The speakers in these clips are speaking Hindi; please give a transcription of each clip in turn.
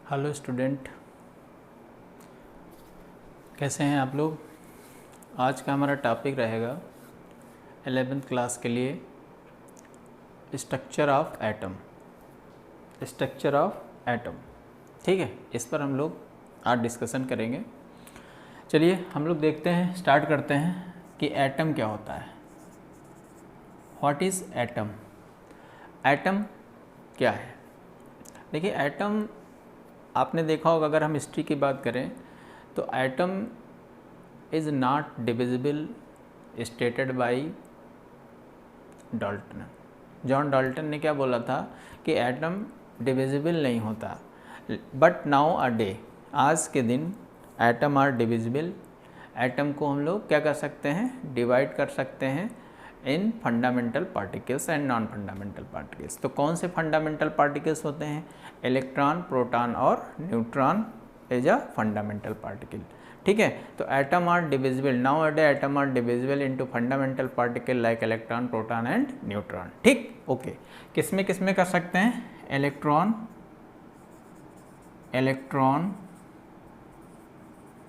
हेलो स्टूडेंट, कैसे हैं आप लोग। आज का हमारा टॉपिक रहेगा 11th क्लास के लिए structure of atom. Structure of atom, ठीक है। इस पर हम लोग आज डिस्कशन करेंगे। चलिए हम लोग देखते हैं, स्टार्ट करते हैं कि एटम क्या होता है। What is atom? एटम क्या है? देखिए, एटम आपने देखा होगा, अगर हम हिस्ट्री की बात करें तो atom is not divisible stated by Dalton. John Dalton ने क्या बोला था कि एटम डिविजिबल नहीं होता, बट नाउ अ डे, आज के दिन एटम आर डिविजिबल। एटम को हम लोग क्या कर सकते हैं, डिवाइड कर सकते हैं in fundamental particles and non fundamental particles. तो कौन से फंडामेंटल पार्टिकल्स होते हैं? इलेक्ट्रॉन, प्रोटॉन और neutron as a fundamental particle, ठीक है। तो atom are divisible, nowadays atom are divisible into fundamental particle like electron, proton and neutron, ठीक, ओके। किसमें किसमें कर सकते हैं? इलेक्ट्रॉन,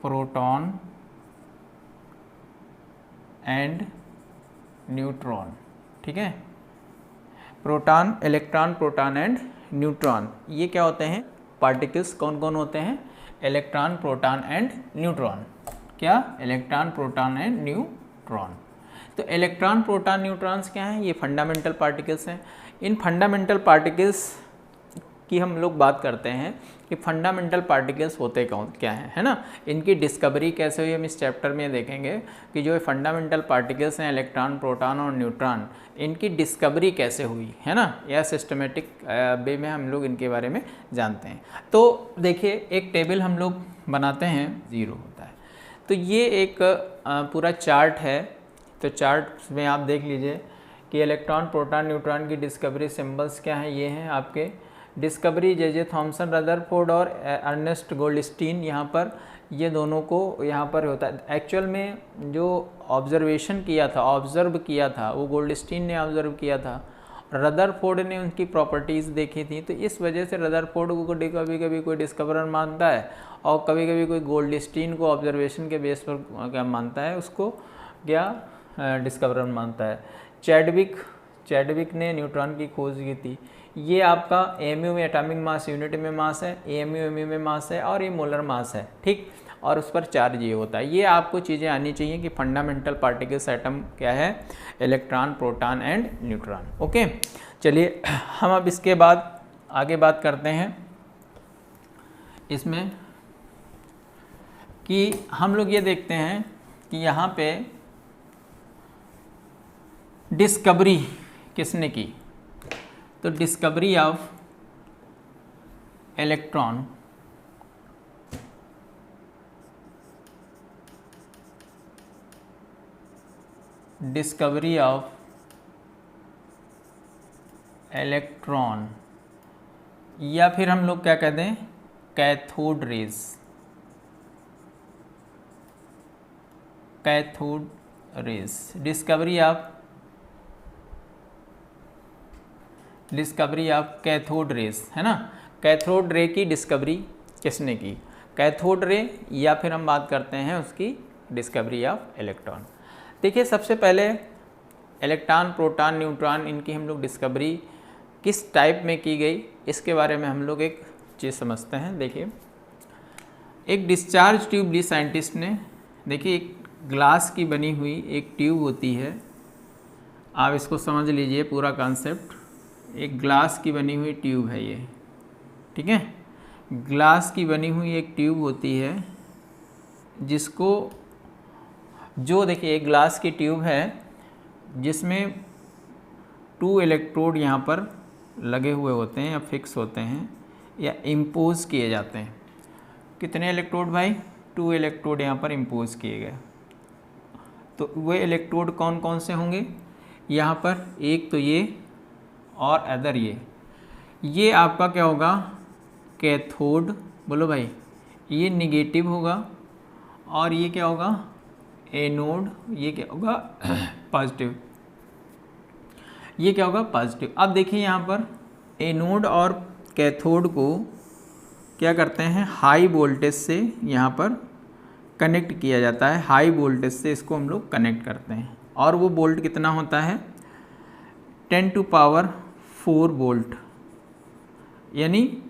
प्रोटॉन एंड न्यूट्रॉन, ठीक है। Proton, electron, proton and neutron, ये क्या होते हैं? पार्टिकल्स कौन कौन होते हैं? Electron, proton and neutron. क्या? Electron, proton and neutron. तो इलेक्ट्रॉन, प्रोटॉन, न्यूट्रॉन्स क्या हैं? ये फंडामेंटल पार्टिकल्स हैं। इन फंडामेंटल पार्टिकल्स की हम लोग बात करते हैं कि फंडामेंटल पार्टिकल्स होते कौन क्या हैं, है ना। इनकी डिस्कवरी कैसे हुई हम इस चैप्टर में देखेंगे कि जो फंडामेंटल पार्टिकल्स हैं इलेक्ट्रॉन, प्रोटॉन और न्यूट्रॉन, इनकी डिस्कवरी कैसे हुई, है ना, या सिस्टमेटिक वे में हम लोग इनके बारे में जानते हैं। तो देखिए, एक टेबल हम लोग बनाते हैं, ज़ीरो होता है। तो ये एक पूरा चार्ट है। तो चार्ट में आप देख लीजिए कि इलेक्ट्रॉन, प्रोटॉन, न्यूट्रॉन की डिस्कवरी सिंबल्स क्या हैं। ये हैं आपके डिस्कवरी जे थॉमसन, रदरफोर्ड और अर्नेस्ट गोल्डस्टीन। यहाँ पर ये दोनों को यहाँ पर होता है। एक्चुअल में जो ऑब्जर्वेशन किया था, ऑब्जर्व किया था, वो गोल्डस्टीन ने ऑब्जर्व किया था। रदरफोर्ड ने उनकी प्रॉपर्टीज़ देखी थी। तो इस वजह से रदरफोर्ड को कभी कभी कोई डिस्कवरर मानता है और कभी कभी कोई गोल्डस्टीन को ऑब्जर्वेशन के बेस पर क्या मानता है, उसको क्या डिस्कवरर मानता है। चैडविक ने न्यूट्रॉन की खोज की थी। ये आपका एमयू में एटॉमिक मास यूनिट में मास है, एमयू में मास है और ये मोलर मास है, ठीक। और उस पर चार्ज ये होता है। ये आपको चीज़ें आनी चाहिए कि फंडामेंटल पार्टिकल्स एटम क्या है, electron, proton and neutron, okay. चलिए हम अब इसके बाद आगे बात करते हैं इसमें कि हम लोग ये देखते हैं कि यहाँ पे डिस्कवरी किसने की। तो discovery of electron, discovery of electron, या फिर हम लोग क्या कहते हैं, cathode rays, cathode rays, discovery of cathode rays, है ना। कैथोड रे की डिस्कवरी किसने की? कैथोड रे, या फिर हम बात करते हैं उसकी डिस्कवरी ऑफ इलेक्ट्रॉन। देखिए, सबसे पहले इलेक्ट्रॉन, प्रोटॉन, न्यूट्रॉन, इनकी हम लोग डिस्कवरी किस टाइप में की गई, इसके बारे में हम लोग एक चीज़ समझते हैं। देखिए, एक डिस्चार्ज ट्यूब ली साइंटिस्ट ने। देखिए, एक ग्लास की बनी हुई एक ट्यूब होती है, आप इसको समझ लीजिए पूरा कॉन्सेप्ट। एक ग्लास की बनी हुई ट्यूब है ये, ठीक है। ग्लास की बनी हुई एक ट्यूब होती है जिसको, जो देखिए एक ग्लास की ट्यूब है जिसमें 2 इलेक्ट्रोड यहाँ पर लगे हुए होते हैं या फिक्स होते हैं या इम्पोज किए जाते हैं। कितने इलेक्ट्रोड भाई? 2 इलेक्ट्रोड यहाँ पर इम्पोज किए गए। तो वे इलेक्ट्रोड कौन कौन से होंगे? यहाँ पर एक तो ये और अदर ये आपका क्या होगा, कैथोड। बोलो भाई, ये निगेटिव होगा और ये क्या होगा, एनोड। ये क्या होगा, पॉजिटिव। ये क्या होगा, पॉजिटिव। अब देखिए यहाँ पर एनोड और कैथोड को क्या करते हैं, हाई वोल्टेज से यहाँ पर कनेक्ट किया जाता है, हाई वोल्टेज से इसको हम लोग कनेक्ट करते हैं। और वो वोल्ट कितना होता है, 10⁴ वोल्ट। यानी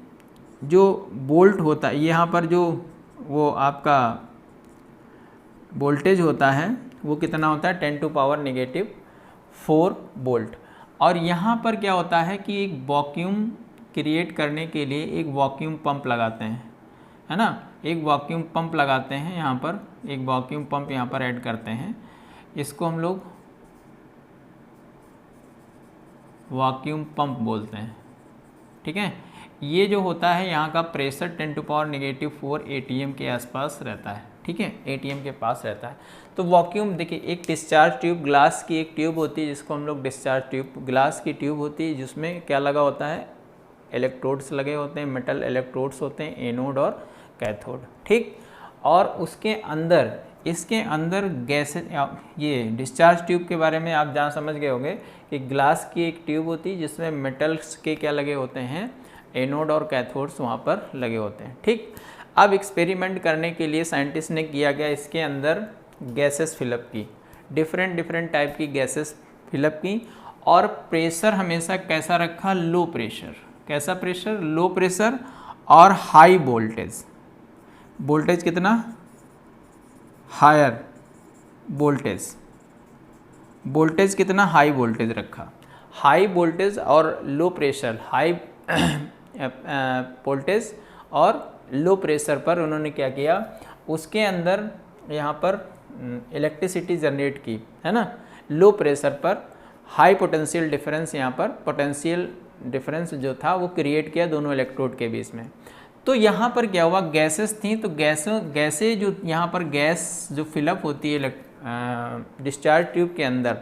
जो वोल्ट होता है यहाँ पर, जो वो आपका वोल्टेज होता है वो कितना होता है, 10⁻⁻⁴ वोल्ट। और यहाँ पर क्या होता है कि एक वैक्यूम क्रिएट करने के लिए एक वैक्यूम पंप लगाते हैं, है ना, एक वैक्यूम पंप लगाते हैं। यहाँ पर एक वैक्यूम पंप यहाँ पर ऐड करते हैं, इसको हम लोग वैक्यूम पंप बोलते हैं। ठीक है, ये जो होता है यहाँ का प्रेशर 10⁻⁻⁴ ATM के आसपास रहता है। ठीक है, ATM के पास रहता है। तो वैक्यूम देखिए, एक डिस्चार्ज ट्यूब, ग्लास की एक ट्यूब होती है जिसको हम लोग डिस्चार्ज ट्यूब, ग्लास की ट्यूब होती है जिसमें क्या लगा होता है, इलेक्ट्रोड्स लगे होते हैं, मेटल इलेक्ट्रोड्स होते हैं, एनोड और कैथोड। ठीक, और उसके अंदर, इसके अंदर गैसेज, ये डिस्चार्ज ट्यूब के बारे में आप जहाँ समझ गए होंगे कि ग्लास की एक ट्यूब होती है जिसमें मेटल्स के क्या लगे होते हैं, एनोड और कैथोड्स वहाँ पर लगे होते हैं। ठीक, अब एक्सपेरिमेंट करने के लिए साइंटिस्ट ने किया गया, इसके अंदर गैसेस फिलअप की, डिफरेंट टाइप की गैसेस फिलअप की, और प्रेशर हमेशा कैसा रखा, लो प्रेशर। कैसा प्रेशर, लो प्रेशर और हाई वोल्टेज। वोल्टेज कितना, हायर वोल्टेज, वोल्टेज कितना, हाई वोल्टेज रखा। हाई वोल्टेज और लो प्रेशर, हाई वोल्टेज और लो प्रेशर पर उन्होंने क्या किया, उसके अंदर यहाँ पर इलेक्ट्रिसिटी जनरेट की, है ना। लो प्रेशर पर हाई पोटेंशियल डिफरेंस, यहाँ पर पोटेंशियल डिफरेंस जो था वो क्रिएट किया दोनों इलेक्ट्रोड के बीच में। तो यहाँ पर क्या हुआ, गैसेस थी, तो गैसें जो यहाँ पर गैस जो फिलअप होती है डिस्चार्ज ट्यूब के अंदर,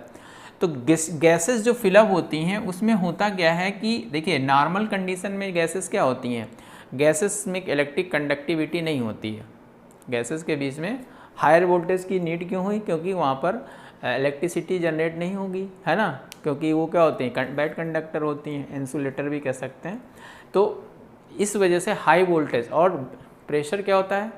तो गैसेस जो फिलअप होती हैं उसमें होता क्या है कि देखिए, नॉर्मल कंडीशन में गैसेस क्या होती हैं, गैसेस में इलेक्ट्रिक कंडक्टिविटी नहीं होती है। गैसेस के बीच में हायर वोल्टेज की नीड क्यों हुई, क्योंकि वहाँ पर इलेक्ट्रिसिटी जनरेट नहीं होगी, है ना, क्योंकि वो क्या होती हैं, बैड कंडक्टर होती हैं, इंसुलेटर भी कह सकते हैं। तो इस वजह से हाई वोल्टेज, और प्रेशर क्या होता है,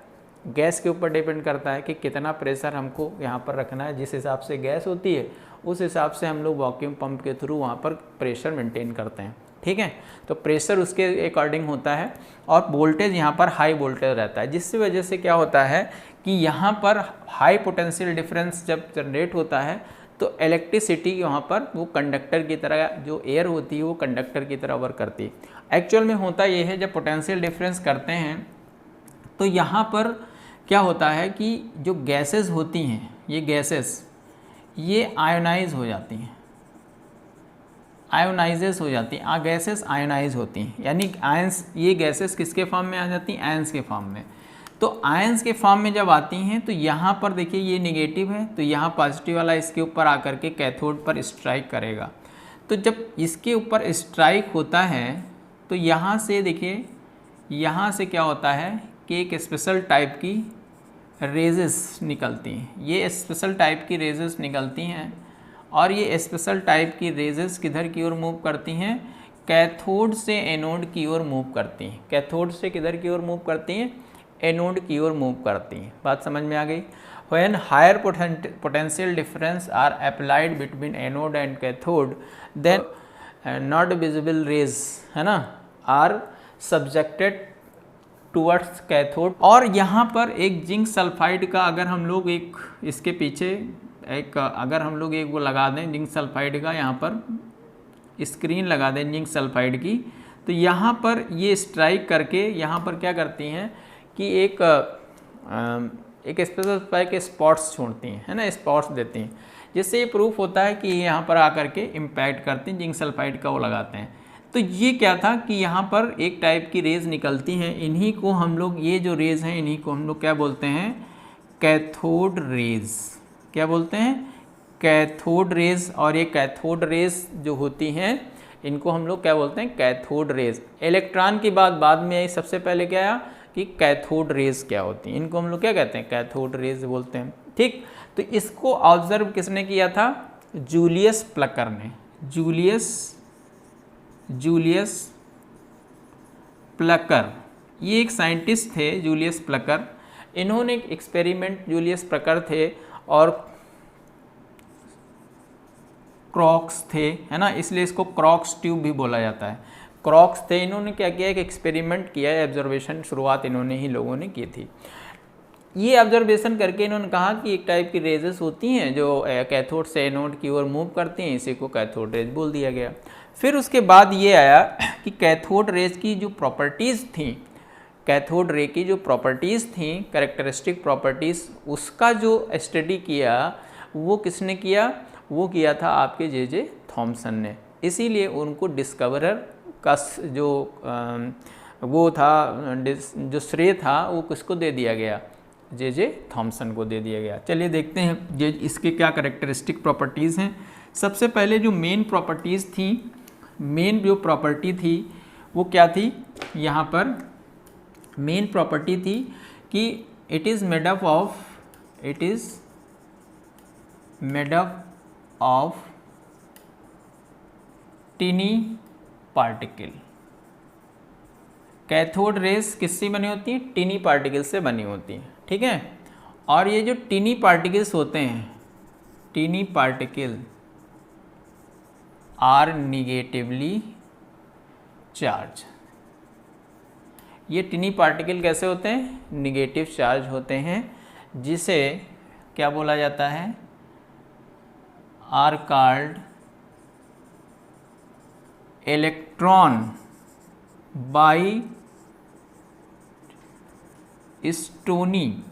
गैस के ऊपर डिपेंड करता है कि कितना प्रेशर हमको यहाँ पर रखना है। जिस हिसाब से गैस होती है उस हिसाब से हम लोग वैक्यूम पंप के थ्रू वहाँ पर प्रेशर मेंटेन करते हैं। ठीक है, तो प्रेशर उसके अकॉर्डिंग होता है, और वोल्टेज यहाँ पर हाई वोल्टेज रहता है, जिसकी वजह से क्या होता है कि यहाँ पर हाई पोटेंशियल डिफरेंस जब जनरेट होता है तो इलेक्ट्रिसिटी यहाँ पर वो कंडक्टर की तरह, जो एयर होती है वो कंडक्टर की तरह वर्क करती है। एक्चुअल में होता ये है, जब पोटेंशियल डिफरेंस करते हैं तो यहाँ पर क्या होता है कि जो गैसेस होती हैं, ये गैसेस ये आयोनाइज हो जाती हैं, आयोनाइजेस हो जाती हैं, गैसेस आयोनाइज होती हैं, यानी आयंस, ये गैसेस किसके फॉर्म में आ जाती हैं, आयंस के फॉर्म में। तो आयंस के फॉर्म में जब आती हैं तो यहाँ पर देखिए ये नेगेटिव है, तो यहाँ पॉजिटिव वाला इसके ऊपर आकर के कैथोड पर स्ट्राइक करेगा। तो जब इसके ऊपर स्ट्राइक होता है तो यहाँ से देखिए, यहाँ से क्या होता है कि एक स्पेशल टाइप की रेजेस निकलती हैं, ये स्पेशल टाइप की रेजेस निकलती हैं, और ये स्पेशल टाइप की रेजेस किधर की ओर मूव करती हैं, कैथोड से एनोड की ओर मूव करती हैं। कैथोड से किधर की ओर मूव करती हैं, एनोड की ओर मूव करती हैं। बात समझ में आ गई। When higher potential difference are applied between anode and cathode, then not visible rays, है ना, आर सब्जेक्टेड टूवर्ड्स कैथोड। और यहाँ पर एक जिंक सल्फाइड का, अगर हम लोग एक इसके पीछे एक, अगर हम लोग एक वो लगा दें जिंक सल्फाइड का, यहाँ पर स्क्रीन लगा दें जिंक सल्फाइड की, तो यहाँ पर ये स्ट्राइक करके यहाँ पर क्या करती हैं कि एक स्पेशल टाइप के स्पॉट्स छोड़ती हैं, है ना, स्पॉट्स देती हैं, जिससे ये प्रूफ होता है कि यहाँ पर आकर के इम्पैक्ट करती हैं, जिंक सल्फाइड का वो लगाते हैं। तो ये क्या था कि यहाँ पर एक टाइप की रेज निकलती हैं, इन्हीं को हम लोग, ये जो रेज हैं इन्हीं को हम लोग क्या बोलते हैं, कैथोड रेज। क्या बोलते हैं, कैथोड रेज। और ये कैथोड रेज जो होती हैं इनको हम लोग क्या बोलते हैं, कैथोड रेज। इलेक्ट्रॉन की बात बाद में आई, सबसे पहले क्या आया कि कैथोड रेज क्या होती हैं, इनको हम लोग क्या कहते हैं, कैथोड रेज बोलते हैं। ठीक, तो इसको ऑब्जर्व किसने किया था, जूलियस प्लकर ने। जूलियस प्लकर ये एक साइंटिस्ट थे जूलियस प्लकर। इन्होंने एक एक्सपेरिमेंट, जूलियस प्लकर थे और क्रॉक्स थे, है ना, इसलिए इसको क्रॉक्स ट्यूब भी बोला जाता है। क्रॉक्स थे, इन्होंने क्या किया, एक एक्सपेरिमेंट किया है, ऑब्जर्वेशन शुरुआत इन्होंने ही लोगों ने की थी। ये ऑब्जर्वेशन करके इन्होंने कहा कि एक टाइप की रेजेस होती हैं जो कैथोड से एनोड की ओर मूव करती हैं, इसी को कैथोड रेज बोल दिया गया। फिर उसके बाद ये आया कि कैथोड रेज की जो प्रॉपर्टीज़ थी, कैथोड रे की जो प्रॉपर्टीज़ थी, कैरेक्टरिस्टिक प्रॉपर्टीज़, उसका जो स्टडी किया वो किसने किया, वो किया था आपके जे थॉमसन ने। इसीलिए उनको डिस्कवरर का जो वो था, जो श्रेय था वो किसको दे दिया गया, जे थॉमसन को दे दिया गया। चलिए देखते हैं ये इसके क्या कैरेक्टरिस्टिक प्रॉपर्टीज़ हैं। सबसे पहले जो मेन प्रॉपर्टीज़ थी, मेन जो प्रॉपर्टी थी वो क्या थी, यहाँ पर मेन प्रॉपर्टी थी कि it is made up of टिनी particle. Cathode rays किससे बनी होती हैं, टिनी पार्टिकल से बनी होती हैं, ठीक है। और ये जो टिनी पार्टिकल्स होते हैं, tiny particle are negatively charge. ये टिनी पार्टिकल कैसे होते हैं, निगेटिव चार्ज होते हैं, जिसे क्या बोला जाता है, are called electron by Stoney,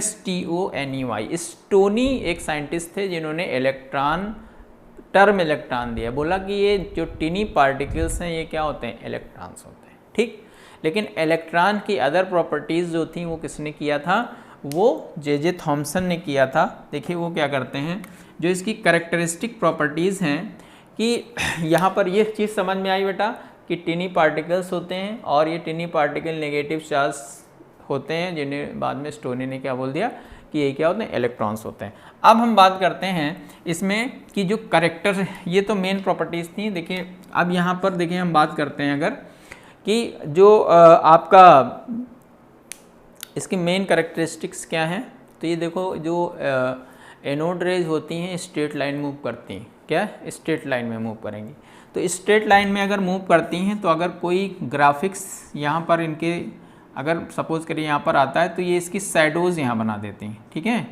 STONEY। Stoney एक साइंटिस्ट थे जिन्होंने टर्म इलेक्ट्रॉन दिया, बोला कि ये जो टिनी पार्टिकल्स हैं ये क्या होते हैं, इलेक्ट्रॉन्स होते हैं, ठीक। लेकिन इलेक्ट्रॉन की अदर प्रॉपर्टीज़ जो थी वो किसने किया था, वो जे थॉमसन ने किया था। देखिए वो क्या करते हैं, जो इसकी कैरेक्टरिस्टिक प्रॉपर्टीज़ हैं कि यहाँ पर ये चीज़ समझ में आई बेटा कि टिनी पार्टिकल्स होते हैं और ये टिनी पार्टिकल नेगेटिव चार्ज होते हैं, जिन्हें बाद में स्टोनी ने क्या बोल दिया कि ये क्या होते हैं, इलेक्ट्रॉन्स होते हैं। अब हम बात करते हैं इसमें कि जो करेक्टर, ये तो मेन प्रॉपर्टीज़ थी। देखिए अब यहाँ पर देखिए हम बात करते हैं अगर कि जो आपका इसकी मेन कैरेक्टरिस्टिक्स क्या हैं, तो ये देखो जो एनोड रेज होती हैं स्ट्रेट लाइन मूव करती हैं, क्या स्ट्रेट लाइन में मूव करेंगी। तो स्ट्रेट लाइन में अगर मूव करती हैं तो अगर कोई ग्राफिक्स यहाँ पर इनके अगर सपोज करिए यहाँ पर आता है तो ये इसकी शैडोज़ यहाँ बना देती हैं, ठीक है।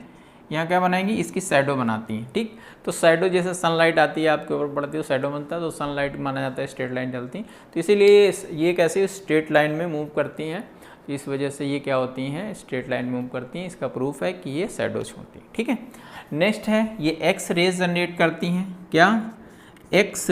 यहाँ क्या बनाएंगी, इसकी शैडो बनाती हैं, ठीक। तो शैडो जैसे सनलाइट आती है आपके ऊपर पड़ती है, शैडो बनता है, तो सनलाइट माना जाता है स्ट्रेट लाइन चलती, तो इसीलिए ये कैसे स्ट्रेट लाइन में मूव करती हैं, तो इस वजह से ये क्या होती हैं, स्ट्रेट लाइन मूव करती हैं। इसका प्रूफ है कि ये शैडोज होती हैं, ठीक है। नेक्स्ट है ये एक्स रेज जनरेट करती हैं, क्या, एक्स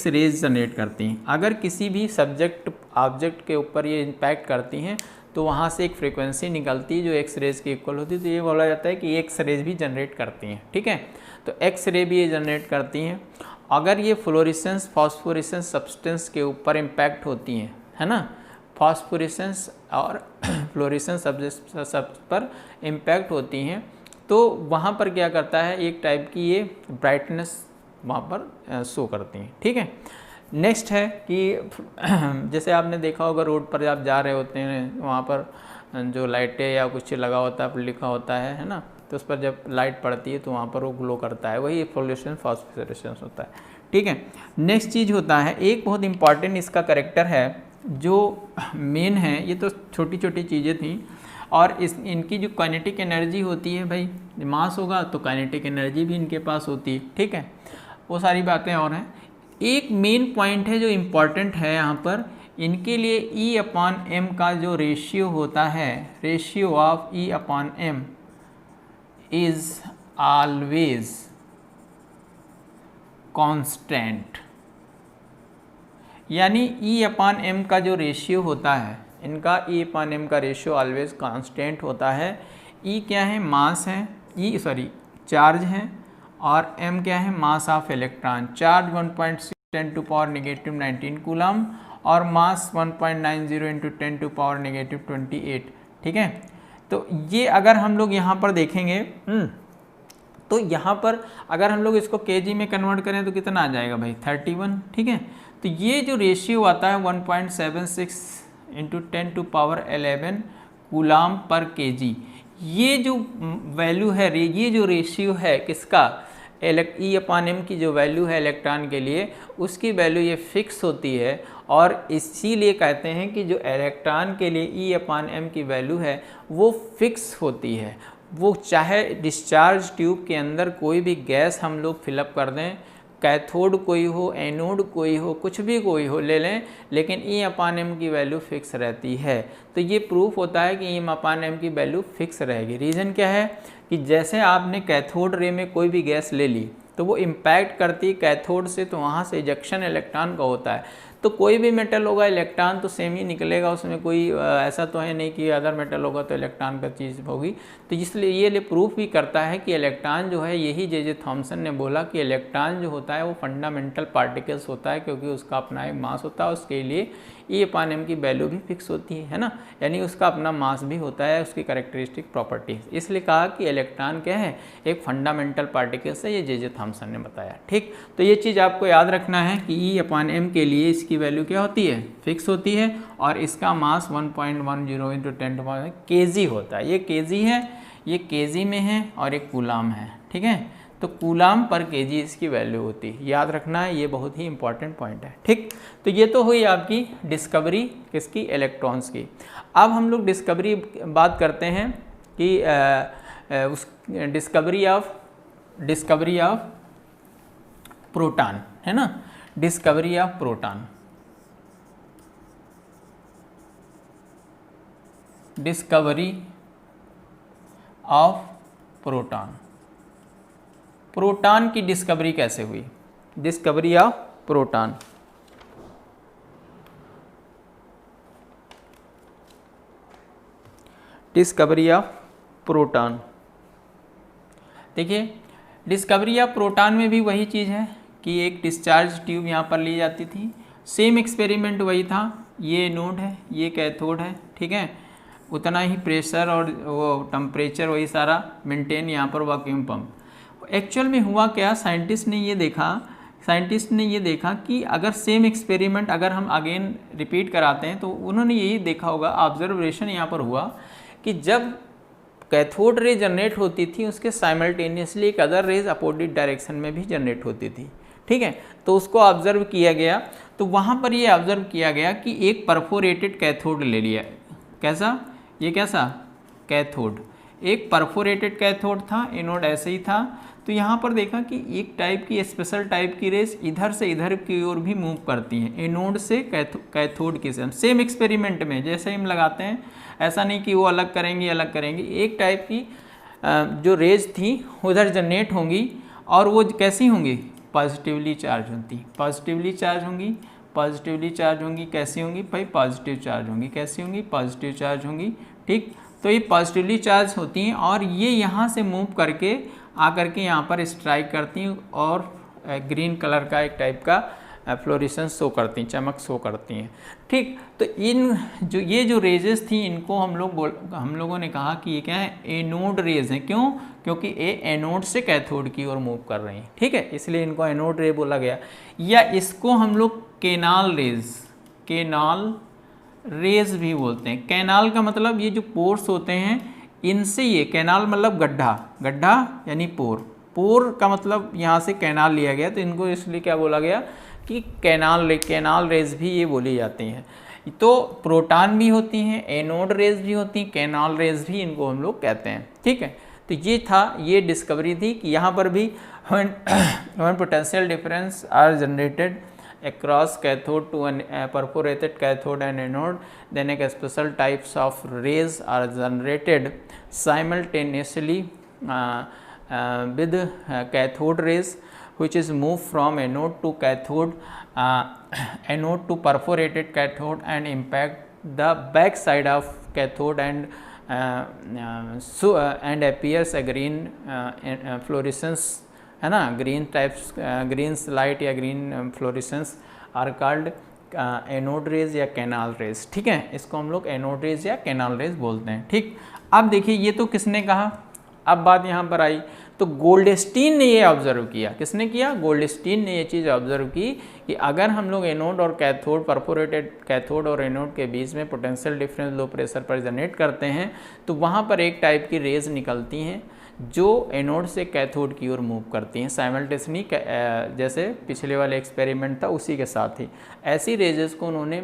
रेज जनरेट करती हैं। अगर किसी भी सब्जेक्ट ऑब्जेक्ट के ऊपर ये इम्पैक्ट करती हैं तो वहाँ से एक फ्रीक्वेंसी निकलती है जो एक्स रेज की इक्वल होती है, तो ये बोला जाता है कि एक्स रेज भी जनरेट करती हैं, ठीक है। तो एक्स रे भी ये जनरेट करती हैं। अगर ये फ्लोरेसेंस फॉस्फोरेसेंस सब्सटेंस के ऊपर इम्पैक्ट होती हैं, है ना, फॉस्फोरेसेंस और फ्लोरेसेंस सब पर इम्पैक्ट होती हैं, तो वहाँ पर क्या करता है, एक टाइप की ये ब्राइटनेस वहाँ पर शो करती हैं, ठीक है। नेक्स्ट है कि जैसे आपने देखा होगा रोड पर आप जा रहे होते हैं, वहाँ पर जो लाइटें या कुछ लगा होता है, लिखा होता है ना, तो उस पर जब लाइट पड़ती है तो वहाँ पर वो ग्लो करता है, वही फ्लोरेसेंस फॉस्फोरेसेंस होता है, ठीक है। नेक्स्ट चीज़ होता है, एक बहुत इंपॉर्टेंट इसका कैरेक्टर है जो मेन है, ये तो छोटी छोटी चीज़ें थी, और इनकी जो काइनेटिक एनर्जी होती है, भाई मास होगा तो काइनेटिक एनर्जी भी इनके पास होती है, ठीक है। वो सारी बातें और हैं। एक मेन पॉइंट है जो इम्पॉर्टेंट है यहाँ पर, इनके लिए E/m का जो रेशियो होता है, ratio of E/m is always constant. यानी E/m का जो रेशियो होता है, इनका E/m का रेशियो ऑलवेज कांस्टेंट होता है। E क्या है, मास है, चार्ज है, और m क्या है, mass of electron. Charge 1.6 10⁻⁻19 coulomb और मास 1.90 × 10⁻⁻28, ठीक है। तो ये अगर हम लोग यहाँ पर देखेंगे तो यहाँ पर अगर हम लोग इसको केजी में कन्वर्ट करें तो कितना आ जाएगा भाई 31, ठीक है। तो ये जो रेशियो आता है 1.76 इंटू 10⁻11 कूलाम पर केजी, ये जो वैल्यू है, ये जो रेशियो है किसका, E/m की जो वैल्यू है इलेक्ट्रॉन के लिए, उसकी वैल्यू ये फिक्स होती है। और इसीलिए कहते हैं कि जो इलेक्ट्रॉन के लिए E/m की वैल्यू है वो फिक्स होती है। वो चाहे डिस्चार्ज ट्यूब के अंदर कोई भी गैस हम लोग फिलअप कर दें, कैथोड कोई हो, एनोड कोई हो, कुछ भी कोई हो ले लें, लेकिन E/m की वैल्यू फिक्स रहती है। तो ये प्रूफ होता है कि E/m की वैल्यू फिक्स रहेगी। रीज़न क्या है कि जैसे आपने कैथोड रे में कोई भी गैस ले ली तो वो इम्पैक्ट करती है कैथोड से, तो वहाँ से इजेक्शन इलेक्ट्रॉन का होता है। तो कोई भी मेटल होगा इलेक्ट्रॉन तो सेम ही निकलेगा, उसमें कोई ऐसा तो है नहीं कि अदर मेटल होगा तो इलेक्ट्रॉन का चीज़ होगी। तो इसलिए ये प्रूफ भी करता है कि इलेक्ट्रॉन जो है, यही जे थॉमसन ने बोला कि इलेक्ट्रॉन जो होता है वो फंडामेंटल पार्टिकल्स होता है, क्योंकि उसका अपना एक मास होता है, उसके लिए E/m की वैल्यू भी फिक्स होती है ना, यानी उसका अपना मास भी होता है, उसकी कैरेक्टरिस्टिक प्रॉपर्टीज। इसलिए कहा कि इलेक्ट्रॉन क्या है, एक फंडामेंटल पार्टिकल्स है, ये जे थॉमसन ने बताया। ठीक, तो ये चीज़ आपको याद रखना है कि E/m के लिए इसकी वैल्यू क्या होती है, फिक्स होती है, और इसका मास 1.10 इंटू 10 kg होता है। ये kg है, ये kg में है, और एक कूलाम है, ठीक है। तो कूलाम पर केजी इसकी वैल्यू होती है, याद रखना है, ये बहुत ही इंपॉर्टेंट पॉइंट है। ठीक, तो ये तो हुई आपकी डिस्कवरी किसकी, इलेक्ट्रॉन्स की। अब हम लोग डिस्कवरी बात करते हैं कि उस डिस्कवरी ऑफ प्रोटॉन, है ना, discovery of proton. Discovery of proton, proton की डिस्कवरी कैसे हुई, discovery of proton. Discovery of proton, देखिए डिस्कवरी ऑफ प्रोटॉन में भी वही चीज़ है कि एक डिस्चार्ज ट्यूब यहाँ पर ली जाती थी, सेम एक्सपेरिमेंट वही था, ये एनोड है, ये कैथोड है, ठीक है, उतना ही प्रेशर और वो टेम्परेचर वही सारा मेंटेन यहाँ पर वैक्यूम पंप। एक्चुअल में हुआ क्या, साइंटिस्ट ने ये देखा कि अगर सेम एक्सपेरिमेंट अगर हम अगेन रिपीट कराते हैं तो उन्होंने यही देखा होगा, ऑब्जर्वेशन यहाँ पर हुआ कि जब कैथोड रे जनरेट होती थी उसके साइमल्टेनियसली एक अदर रेज अपोजिट डायरेक्शन में भी जनरेट होती थी, ठीक है। तो उसको ऑब्जर्व किया गया, तो वहाँ पर ये ऑब्जर्व किया गया कि एक परफोरेटेड कैथोड ले लिया, कैसा, ये कैसा कैथोड, एक परफोरेटेड कैथोड था, एनोड ऐसे ही था। तो यहाँ पर देखा कि एक टाइप की स्पेशल टाइप की रेस इधर से इधर की ओर भी मूव करती हैं, एनोड से कैथोड की सेम एक्सपेरिमेंट में जैसे हम लगाते हैं, ऐसा नहीं कि वो अलग करेंगी, एक टाइप की जो रेज थी उधर जनरेट होंगी, और वो कैसी होंगी, पॉजिटिवली चार्ज होंगी, कैसी होंगी भाई, पॉजिटिव चार्ज होंगी, कैसी होंगी, पॉजिटिव चार्ज होंगी, ठीक। तो ये पॉजिटिवली चार्ज होती हैं और ये यहाँ से मूव करके आकर के यहाँ पर स्ट्राइक करती हैं और ग्रीन कलर का एक टाइप का फ्लोरेसेंस शो करती हैं, चमक शो करती हैं, ठीक। तो ये जो रेजेस थी इनको हम लोगों ने कहा कि ये क्या है, एनोड रेज हैं। क्यों, क्योंकि ये एनोड से कैथोड की ओर मूव कर रही हैं, ठीक है, इसलिए इनको एनोड रे बोला गया। या इसको हम लोग केनाल रेज भी बोलते हैं। कैनाल का मतलब ये जो पोर्स होते हैं इनसे, ये कैनाल मतलब गड्ढा यानी पोर का मतलब यहाँ से कैनाल लिया गया, तो इनको इसलिए क्या बोला गया कि कैनाल रेज भी ये बोली जाती हैं। तो प्रोटॉन भी होती हैं, एनोड रेज भी होती हैं, कैनाल रेज भी इनको हम लोग कहते हैं, ठीक है। तो ये डिस्कवरी थी कि यहाँ पर भी when potential difference are generated across cathode to an perforated cathode and anode, then a special types of rays are generated simultaneously with cathode rays, which is moved from anode to cathode, anode to perforated cathode and impact the back side of cathode and and appears a green fluorescence, है ना, ग्रीन टाइप्स, ग्रीन लाइट या green fluorescence are called anode rays या कैनाल रेज, ठीक है। इसको हम लोग एनोड रेज या कैनाल रेज बोलते हैं, ठीक। अब देखिए ये तो किसने कहा, अब बात यहाँ पर आई, तो गोल्डस्टीन ने ये ऑब्जर्व किया, किसने किया? गोल्डस्टीन ने ये चीज़ ऑब्जर्व की कि अगर हम लोग एनोड और कैथोड, परफोरेटेड कैथोड और एनोड के बीच में पोटेंशियल डिफरेंस लो प्रेशर पर जनरेट करते हैं, तो वहाँ पर एक टाइप की रेज निकलती हैं जो एनोड से कैथोड की ओर मूव करती हैं साइमल्टेनियसली, जैसे पिछले वाले एक्सपेरिमेंट था उसी के साथ ही। ऐसी रेजेस को उन्होंने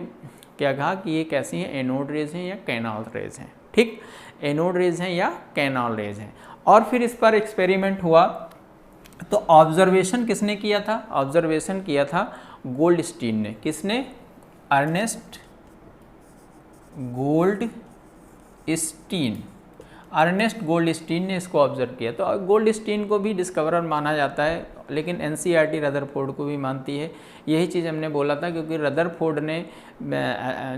क्या कहा कि ये कैसी हैं? एनोड रेज हैं या कैनाल रेज हैं। ठीक, एनोड रेज हैं या कैनाल रेज हैं। और फिर इस पर एक्सपेरिमेंट हुआ, तो ऑब्जर्वेशन किसने किया था? ऑब्जर्वेशन किया था गोल्डस्टीन ने। किसने? Ernest Goldstein. अर्नेस्ट गोल्डस्टीन ने इसको ऑब्जर्व किया। तो गोल्डस्टीन को भी डिस्कवरर माना जाता है, लेकिन एनसीईआरटी रदरफोर्ड को भी मानती है। यही चीज़ हमने बोला था, क्योंकि रदरफोर्ड ने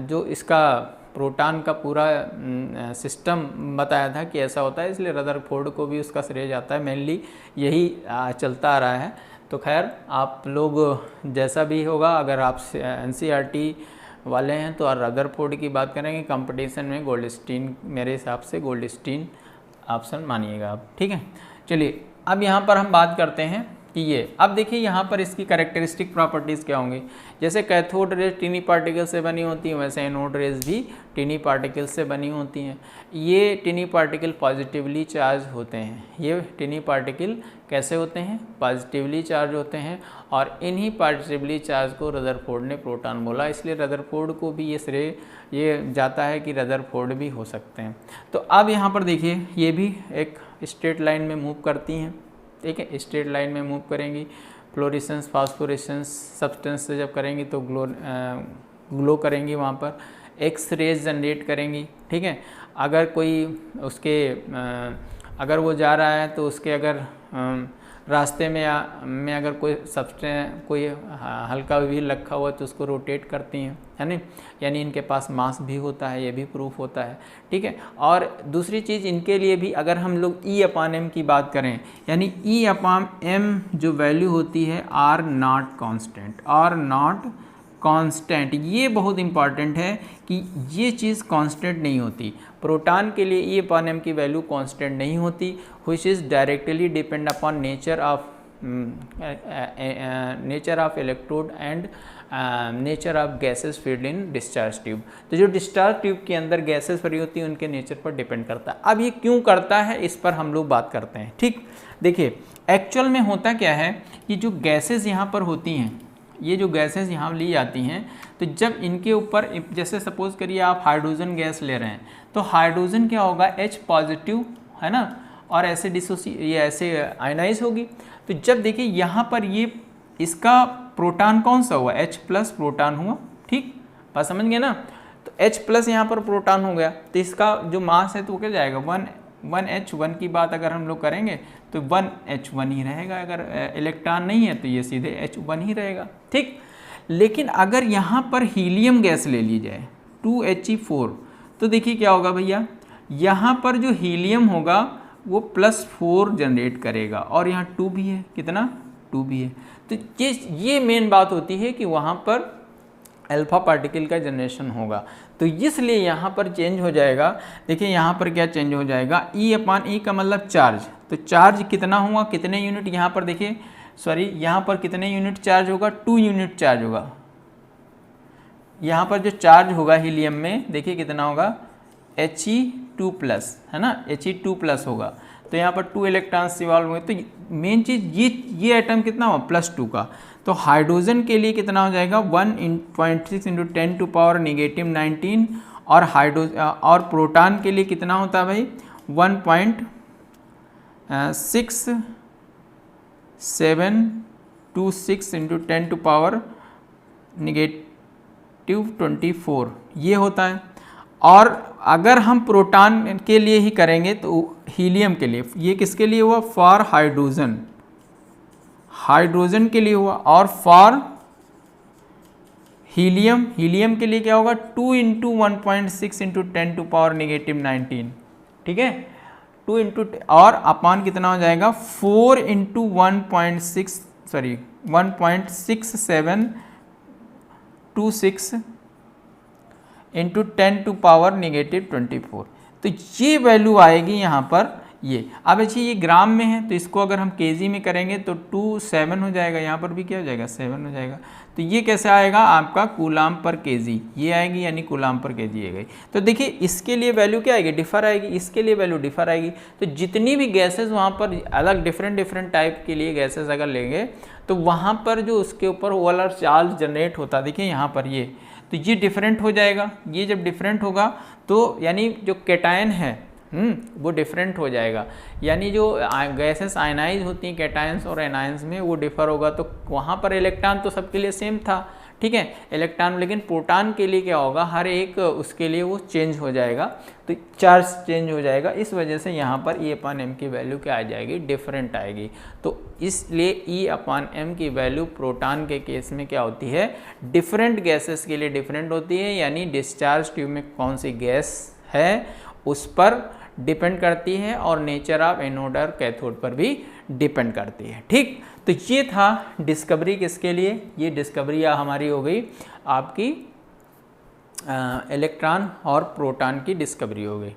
जो इसका प्रोटॉन का पूरा सिस्टम बताया था कि ऐसा होता है, इसलिए रदरफोर्ड को भी उसका श्रेय जाता है। मेनली यही चलता आ रहा है। तो खैर, आप लोग जैसा भी होगा, अगर आप एनसीईआरटी वाले हैं तो रदरफोर्ड की बात करेंगे, कंपटीशन में गोल्डस्टीन, मेरे हिसाब से गोल्डस्टीन ऑप्शन मानिएगा आप। ठीक है, चलिए अब यहाँ पर हम बात करते हैं कि ये, अब देखिए यहाँ पर इसकी कैरेक्टरिस्टिक प्रॉपर्टीज़ क्या होंगी। जैसे कैथोड रेज टिनी पार्टिकल से बनी होती हैं, वैसे एनोड रेज भी टिनी पार्टिकल से बनी होती हैं। ये टिनी पार्टिकल पॉजिटिवली चार्ज होते हैं। ये टिनी पार्टिकल कैसे होते हैं? पॉजिटिवली चार्ज होते हैं, और इन्हीं पॉजिटिवली चार्ज को रदरफोर्ड ने प्रोटॉन बोला, इसलिए रदरफोर्ड को भी ये श्रेय ये जाता है कि रदरफोर्ड भी हो सकते हैं। तो अब यहाँ पर देखिए, ये भी एक स्ट्रेट लाइन में मूव करती हैं। ठीक है, स्ट्रेट लाइन में मूव करेंगी। फ्लोरेसेंस फास्फोरेसेंस सब्सटेंस से जब करेंगी तो ग्लो करेंगी, वहाँ पर एक्स रेज जनरेट करेंगी। ठीक है, अगर कोई उसके अगर वो जा रहा है तो उसके अगर रास्ते में अगर कोई सब्सटेंस, कोई हल्का व्हील रखा हुआ तो उसको रोटेट करती हैं, है ना, यानी इनके पास मास भी होता है, ये भी प्रूफ होता है। ठीक है, और दूसरी चीज़ इनके लिए भी, अगर हम लोग E/m की बात करें, यानी E/m जो वैल्यू होती है are not constant, are not constant, ये बहुत इंपॉर्टेंट है कि ये चीज़ कांस्टेंट नहीं होती। प्रोटॉन के लिए E/m की वैल्यू कांस्टेंट नहीं होती, which is directly depend upon nature of electrode and nature of gases filled in discharge tube। तो जो डिस्चार्ज ट्यूब के अंदर गैसेस भरी होती हैं उनके नेचर पर डिपेंड करता है। अब ये क्यों करता है, इस पर हम लोग बात करते हैं। ठीक, देखिए एक्चुअल में होता क्या है कि जो गैसेस यहाँ पर होती हैं, ये जो गैसेस यहाँ ली जाती हैं, तो जब इनके ऊपर, जैसे सपोज करिए आप हाइड्रोजन गैस ले रहे हैं, तो हाइड्रोजन क्या होगा? H पॉजिटिव, है ना, और ऐसे ये ऐसे आयनाइज होगी। तो जब देखिए यहाँ पर ये इसका प्रोटॉन कौन सा हुआ? H प्लस प्रोटॉन हुआ। ठीक, बात समझ गए ना? तो H प्लस यहाँ पर प्रोटॉन हो गया, तो इसका जो मास है तो वो क्या जाएगा? 1H1 की बात अगर हम लोग करेंगे तो 1H1 ही रहेगा। अगर इलेक्ट्रॉन नहीं है तो ये सीधे H1 ही रहेगा। ठीक, लेकिन अगर यहाँ पर हीलियम गैस ले ली जाए 2He4, तो देखिए क्या होगा भैया, यहाँ पर जो हीलियम होगा वो +4 जनरेट करेगा, और यहाँ 2 भी है। कितना? 2 भी है। तो ये मेन बात होती है कि वहाँ पर अल्फा पार्टिकल का जनरेशन होगा, तो इसलिए यहाँ पर चेंज हो जाएगा। देखिए यहाँ पर क्या चेंज हो जाएगा? E/e का मतलब चार्ज, तो चार्ज कितना हुआ? कितने यूनिट? यहाँ पर देखिए, सॉरी, यहाँ पर कितने यूनिट चार्ज होगा? 2 यूनिट चार्ज होगा। यहाँ पर जो चार्ज होगा हीलियम में, देखिए कितना होगा? He2+, है ना, He2+ होगा। तो यहाँ पर 2 इलेक्ट्रॉन्स इवॉल्व हुए। तो मेन चीज़ ये एटम कितना हुआ? +2 का। तो हाइड्रोजन के लिए कितना हो जाएगा? 1.6 × 10⁻⁻19, और प्रोटॉन के लिए कितना होता है भाई? 1.6726 × 10⁻24 ये होता है। और अगर हम प्रोटॉन के लिए ही करेंगे तो हीलियम के लिए, ये किसके लिए हुआ? फॉर हाइड्रोजन, हाइड्रोजन के लिए हुआ। और फॉर हीलियम के लिए क्या होगा? 2 × 1.6 × 10⁻⁻19। ठीक है, 2 × और अपान कितना हो जाएगा? 4 × 1.6726 × 10⁻24। तो ये वैल्यू आएगी यहाँ पर, ये। अब अच्छी ये ग्राम में है तो इसको अगर हम केजी में करेंगे तो 27 हो जाएगा, यहाँ पर भी क्या हो जाएगा 7 हो जाएगा। तो ये कैसे आएगा आपका कूलाम पर केजी, ये आएगी यानी कूलाम पर केजी आ गई। तो देखिए इसके लिए वैल्यू क्या आएगी, डिफर आएगी, इसके लिए वैल्यू डिफर आएगी। तो जितनी भी गैसेस वहाँ पर अलग डिफरेंट टाइप के लिए गैसेस अगर लेंगे तो वहाँ पर जो उसके ऊपर वो वाला चार्ज जनरेट होता है, देखिए यहाँ पर ये, तो ये डिफरेंट हो जाएगा। ये जब डिफरेंट होगा तो यानी जो कैटायन है वो डिफरेंट हो जाएगा, यानी जो गैसेस आयनाइज होती हैं कैटायंस और एनायंस में वो डिफर होगा। तो वहाँ पर इलेक्ट्रॉन तो सबके लिए सेम था, ठीक है, इलेक्ट्रॉन, लेकिन प्रोटॉन के लिए क्या होगा, हर एक उसके लिए वो चेंज हो जाएगा, तो चार्ज चेंज हो जाएगा। इस वजह से यहाँ पर E/m की वैल्यू क्या आ जाएगी, डिफरेंट आएगी। तो इसलिए E/m की वैल्यू प्रोटॉन के केस में क्या होती है, डिफरेंट गैसेस के लिए डिफरेंट होती है, यानी डिस्चार्ज ट्यूब में कौन सी गैस है उस पर डिपेंड करती है और नेचर ऑफ एनोड और कैथोड पर भी डिपेंड करती है। ठीक, तो ये था डिस्कवरी किसके लिए, ये डिस्कवरी हमारी हो गई आपकी इलेक्ट्रॉन और प्रोटॉन की डिस्कवरी हो गई।